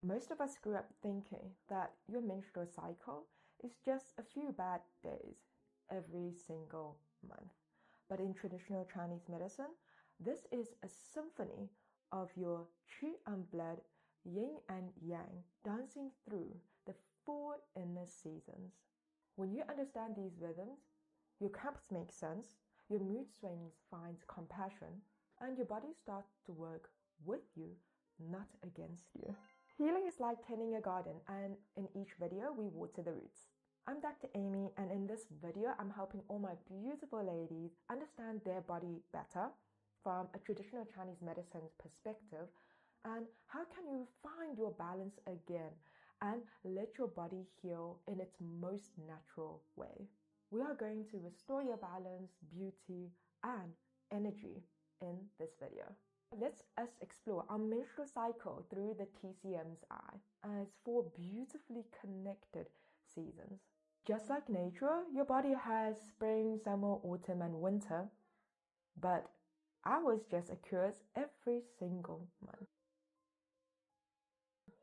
Most of us grew up thinking that your menstrual cycle is just a few bad days every single month. But in traditional Chinese medicine, this is a symphony of your qi and blood, yin and yang, dancing through the 4 inner seasons. When you understand these rhythms, your cramps make sense, your mood swings find compassion, and your body starts to work with you, not against you. Healing is like tending a garden, and in each video we water the roots. I'm Dr. Amy, and in this video I'm helping all my beautiful ladies understand their body better from a traditional Chinese medicine perspective, and how can you find your balance again and let your body heal in its most natural way. We are going to restore your balance, beauty, and energy in this video. Let's explore our menstrual cycle through the TCM's eye as 4 beautifully connected seasons. Just like nature, your body has spring, summer, autumn, and winter, but ours just occurs every single month.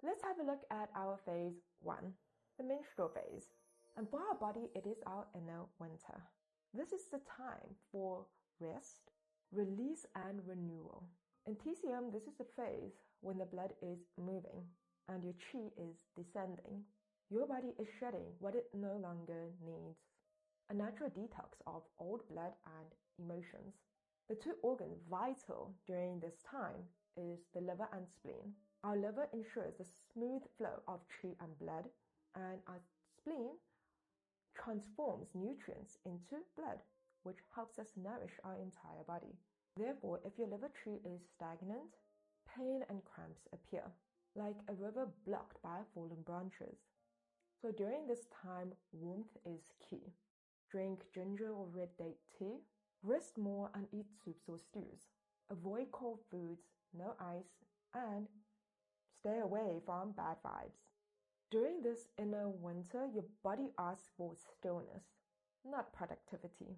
Let's have a look at our phase 1, the menstrual phase. And for our body, it is our inner winter. This is the time for rest, release, and renewal. In TCM, this is the phase when the blood is moving and your qi is descending. Your body is shedding what it no longer needs. A natural detox of old blood and emotions. The 2 organs vital during this time is the liver and spleen. Our liver ensures the smooth flow of qi and blood, and our spleen transforms nutrients into blood, which helps us nourish our entire body. Therefore, if your liver qi is stagnant, pain and cramps appear, like a river blocked by fallen branches. So during this time, warmth is key. Drink ginger or red date tea, rest more and eat soups or stews. Avoid cold foods, no ice, and stay away from bad vibes. During this inner winter, your body asks for stillness, not productivity.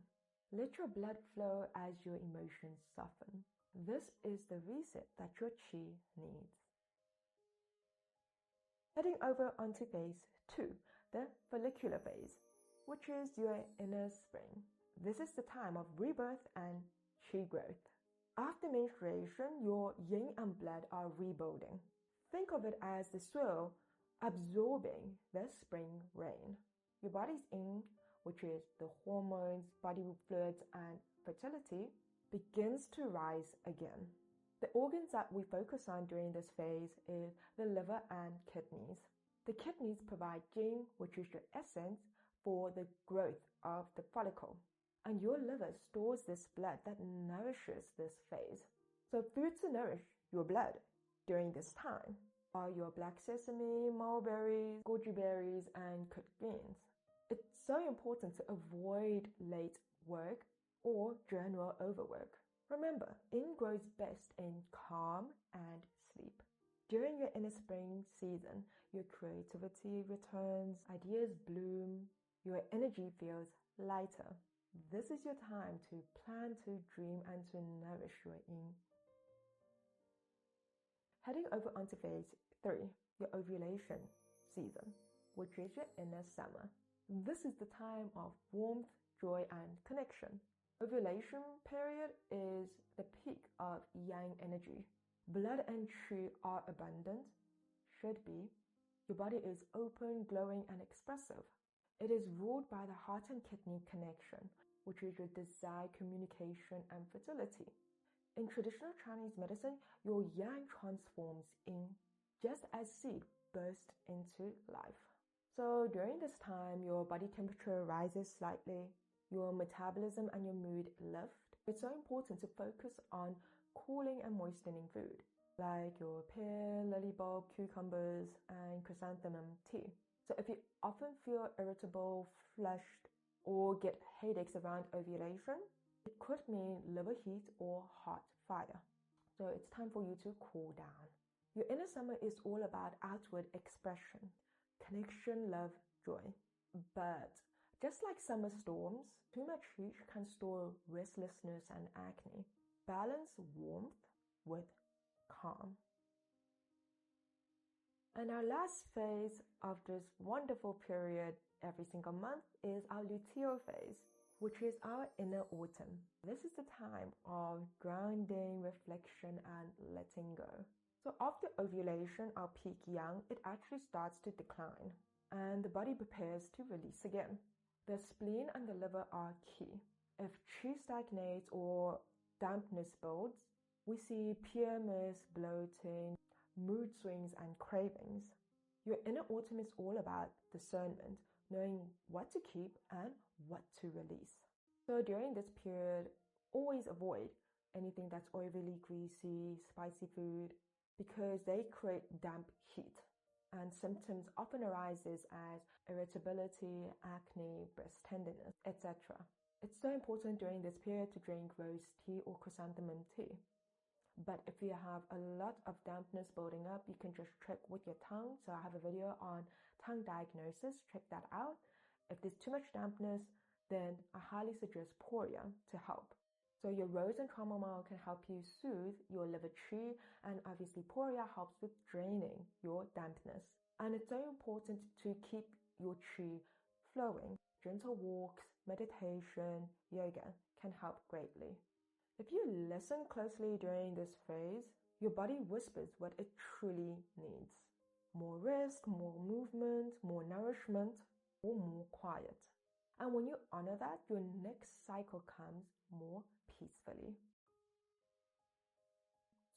Let your blood flow as your emotions soften. This is the reset that your qi needs. Heading over onto phase 2, the follicular phase, which is your inner spring. This is the time of rebirth and qi growth. After menstruation, your yin and blood are rebuilding. Think of it as the soil absorbing the spring rain. Your body's yin, which is the hormones, body fluids, and fertility, begins to rise again. The organs that we focus on during this phase is the liver and kidneys. The kidneys provide yin, which is your essence for the growth of the follicle. And your liver stores this blood that nourishes this phase. So food to nourish your blood during this time are your black sesame, mulberries, goji berries, and cooked beans. It's so important to avoid late work or general overwork. Remember, yin grows best in calm and sleep. During your inner spring season, your creativity returns, ideas bloom, your energy feels lighter. This is your time to plan, to dream, and to nourish your yin. Heading over onto phase 3, your ovulation season, which is your inner summer. This is the time of warmth, joy, and connection. Ovulation period is the peak of yang energy. Blood and qi are abundant, should be. Your body is open, glowing, and expressive. It is ruled by the heart and kidney connection, which is your desire, communication, and fertility. In traditional Chinese medicine, your yang transforms in just as seed burst into life. So during this time, your body temperature rises slightly, your metabolism and your mood lift. It's so important to focus on cooling and moistening food, like your pear, lily bulb, cucumbers, and chrysanthemum tea. So if you often feel irritable, flushed, or get headaches around ovulation, it could mean liver heat or heart fire. So it's time for you to cool down. Your inner summer is all about outward expression, connection, love, joy. But just like summer storms, too much heat can store restlessness and acne. Balance warmth with calm. And our last phase of this wonderful period every single month is our luteal phase, which is our inner autumn. This is the time of grounding, reflection, and letting go. So after ovulation, our peak yang, it actually starts to decline, and the body prepares to release again. The spleen and the liver are key. If qi stagnates or dampness builds, we see PMS, bloating, mood swings, and cravings. Your inner autumn is all about discernment, knowing what to keep and what to release. So during this period, always avoid anything that's overly greasy, spicy food, because they create damp heat. And symptoms often arises as irritability, acne, breast tenderness, etc. It's so important during this period to drink rose tea or chrysanthemum tea. But if you have a lot of dampness building up, you can just check with your tongue. So I have a video on tongue diagnosis, check that out. If there's too much dampness, then I highly suggest poria to help. So your rose and chamomile can help you soothe your liver qi, and obviously poria helps with draining your dampness. And it's so important to keep your qi flowing. Gentle walks, meditation, yoga can help greatly. If you listen closely during this phase, your body whispers what it truly needs. More rest, more movement, more nourishment, or more quiet. And when you honor that, your next cycle comes more peacefully.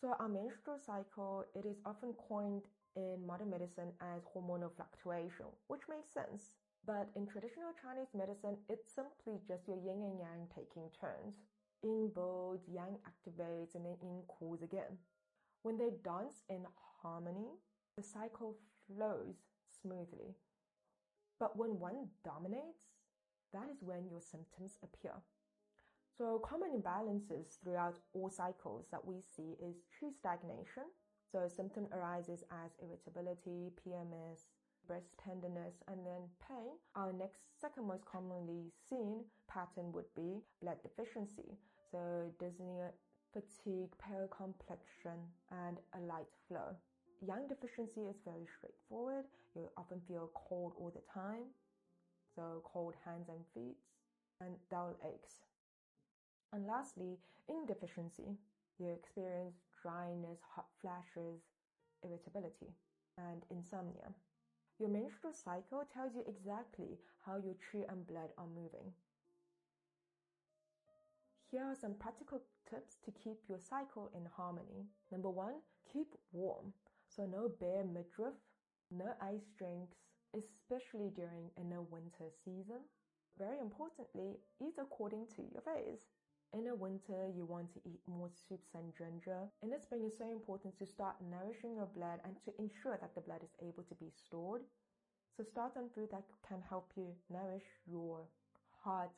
So our menstrual cycle, it is often coined in modern medicine as hormonal fluctuation, which makes sense. But in traditional Chinese medicine, it's simply just your yin and yang taking turns. Yin builds, yang activates, and then yin cools again. When they dance in harmony, the cycle flows smoothly. But when one dominates, that is when your symptoms appear. So common imbalances throughout all cycles that we see is qi stagnation. So symptom arises as irritability, PMS, breast tenderness, and then pain. Our second most commonly seen pattern would be blood deficiency. So dyspnea, fatigue, pale complexion, and a light flow. Yang deficiency is very straightforward. You often feel cold all the time. So cold hands and feet, and dull aches. And lastly, yin deficiency. You experience dryness, hot flashes, irritability, and insomnia. Your menstrual cycle tells you exactly how your qi and blood are moving. Here are some practical tips to keep your cycle in harmony. Number 1, keep warm. So no bare midriff, no ice drinks, especially during inner winter season. Very importantly, eat according to your phase. In the winter, you want to eat more soups and ginger. In the spring, it's so important to start nourishing your blood and to ensure that the blood is able to be stored. So start on food that can help you nourish your heart,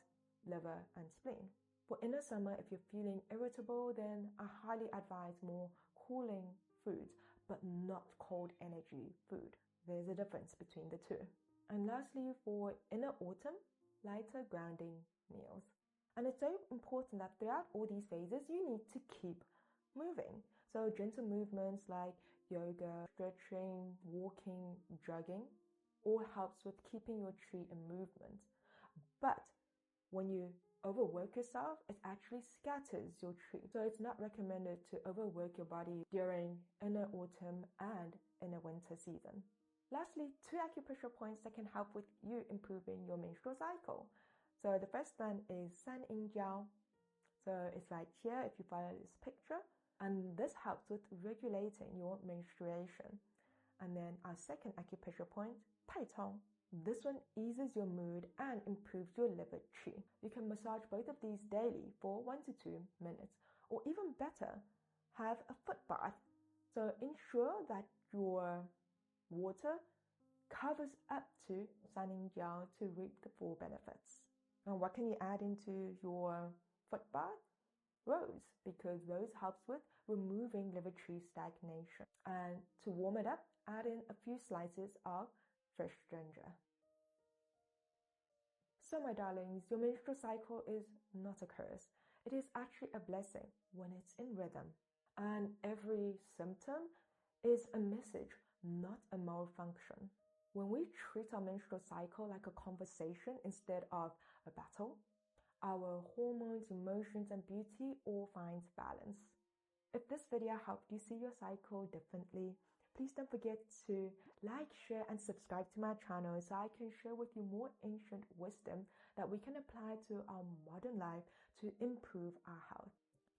liver, and spleen. For inner summer, if you're feeling irritable, then I highly advise more cooling foods, but not cold energy food. There's a difference between the two. And lastly, for inner autumn, lighter grounding meals. And it's so important that throughout all these phases, you need to keep moving. So gentle movements like yoga, stretching, walking, jogging, all helps with keeping your qi in movement. But when you overwork yourself, it actually scatters your qi. So it's not recommended to overwork your body during inner autumn and inner winter season. Lastly, 2 acupressure points that can help with you improving your menstrual cycle. So the first one is Sanyinjiao. So it's right here if you follow this picture. And this helps with regulating your menstruation. And then our second acupressure point, Taichong. This one eases your mood and improves your liver qi. You can massage both of these daily for 1 to 2 minutes. Or even better, have a foot bath. So ensure that your water covers up to Sanyinjiao to reap the full benefits. And what can you add into your foot bath? Rose, because rose helps with removing liver qi stagnation. And to warm it up, add in a few slices of fresh ginger. So my darlings, your menstrual cycle is not a curse. It is actually a blessing when it's in rhythm. And every symptom is a message not a malfunction. When we treat our menstrual cycle like a conversation instead of a battle, our hormones, emotions, and beauty all find balance. If this video helped you see your cycle differently, please don't forget to like, share, and subscribe to my channel so I can share with you more ancient wisdom that we can apply to our modern life to improve our health.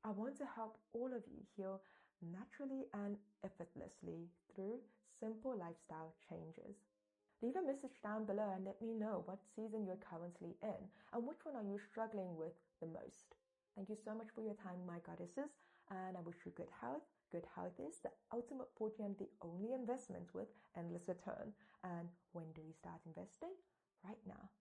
I want to help all of you heal naturally and effortlessly through simple lifestyle changes. Leave a message down below and let me know what season you're currently in and which one are you struggling with the most. Thank you so much for your time, my goddesses, and I wish you good health. Good health is the ultimate fortune and the only investment with endless return. And when do we start investing? Right now.